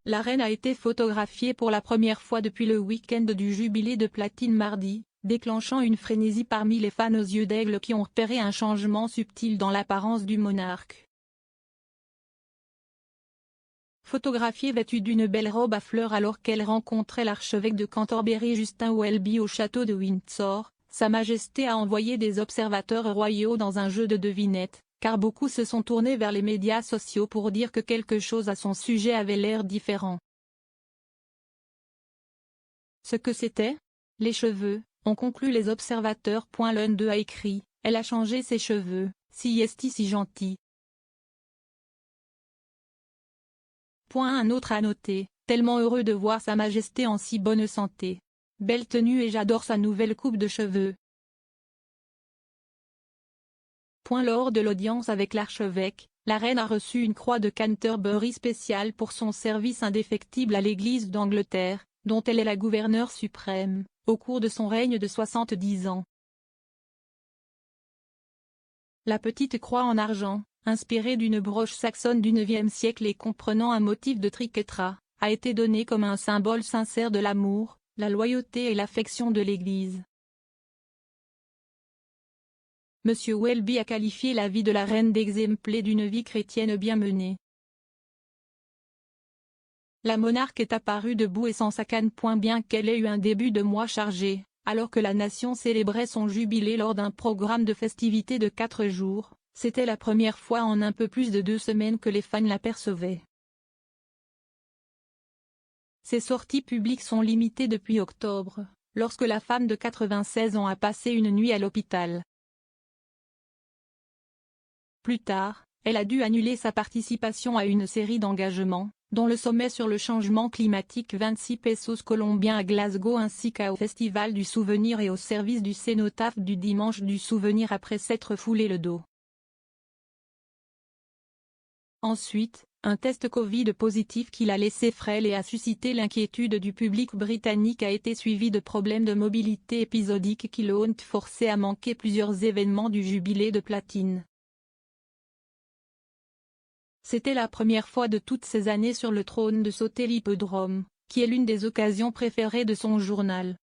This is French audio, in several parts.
La reine a été photographiée pour la première fois depuis le week-end du jubilé de platine mardi, déclenchant une frénésie parmi les fans aux yeux d'aigle qui ont repéré un changement subtil dans l'apparence du monarque. Photographiée vêtue d'une belle robe à fleurs alors qu'elle rencontrait l'archevêque de Canterbury Justin Welby au château de Windsor, Sa Majesté a envoyé des observateurs royaux dans un jeu de devinettes, car beaucoup se sont tournés vers les médias sociaux pour dire que quelque chose à son sujet avait l'air différent. Ce que c'était ? Les cheveux, ont conclu les observateurs. L'un d'eux a écrit « Elle a changé ses cheveux, si est si gentil ». Un autre a noté « Tellement heureux de voir Sa Majesté en si bonne santé. Belle tenue et j'adore sa nouvelle coupe de cheveux ». Lors de l'audience avec l'archevêque, la reine a reçu une croix de Canterbury spéciale pour son service indéfectible à l'Église d'Angleterre, dont elle est la gouverneure suprême, au cours de son règne de 70 ans. La petite croix en argent, inspirée d'une broche saxonne du IXe siècle et comprenant un motif de triquetra, a été donnée comme un symbole sincère de l'amour, la loyauté et l'affection de l'Église. M. Welby a qualifié la vie de la reine d'exemplaire d'une vie chrétienne bien menée. La monarque est apparue debout et sans sa canne. Bien qu'elle ait eu un début de mois chargé, alors que la nation célébrait son jubilé lors d'un programme de festivités de 4 jours, c'était la première fois en un peu plus de 2 semaines que les fans l'apercevaient. Ses sorties publiques sont limitées depuis octobre, lorsque la femme de 96 ans a passé une nuit à l'hôpital. Plus tard, elle a dû annuler sa participation à une série d'engagements, dont le sommet sur le changement climatique 26 pesos colombiens à Glasgow ainsi qu'au Festival du Souvenir et au service du cénotaphe du Dimanche du Souvenir après s'être foulé le dos. Ensuite, un test Covid positif qui l'a laissé frêle et a suscité l'inquiétude du public britannique a été suivi de problèmes de mobilité épisodiques qui l'ont forcé à manquer plusieurs événements du jubilé de platine. C'était la première fois de toutes ces années sur le trône de sauter l'hippodrome, qui est l'une des occasions préférées de son journal.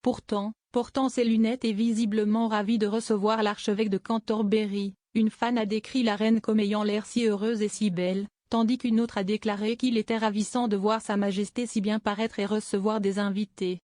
Pourtant, portant ses lunettes et visiblement ravi de recevoir l'archevêque de Canterbury, une fan a décrit la reine comme ayant l'air si heureuse et si belle, tandis qu'une autre a déclaré qu'il était ravissant de voir Sa Majesté si bien paraître et recevoir des invités.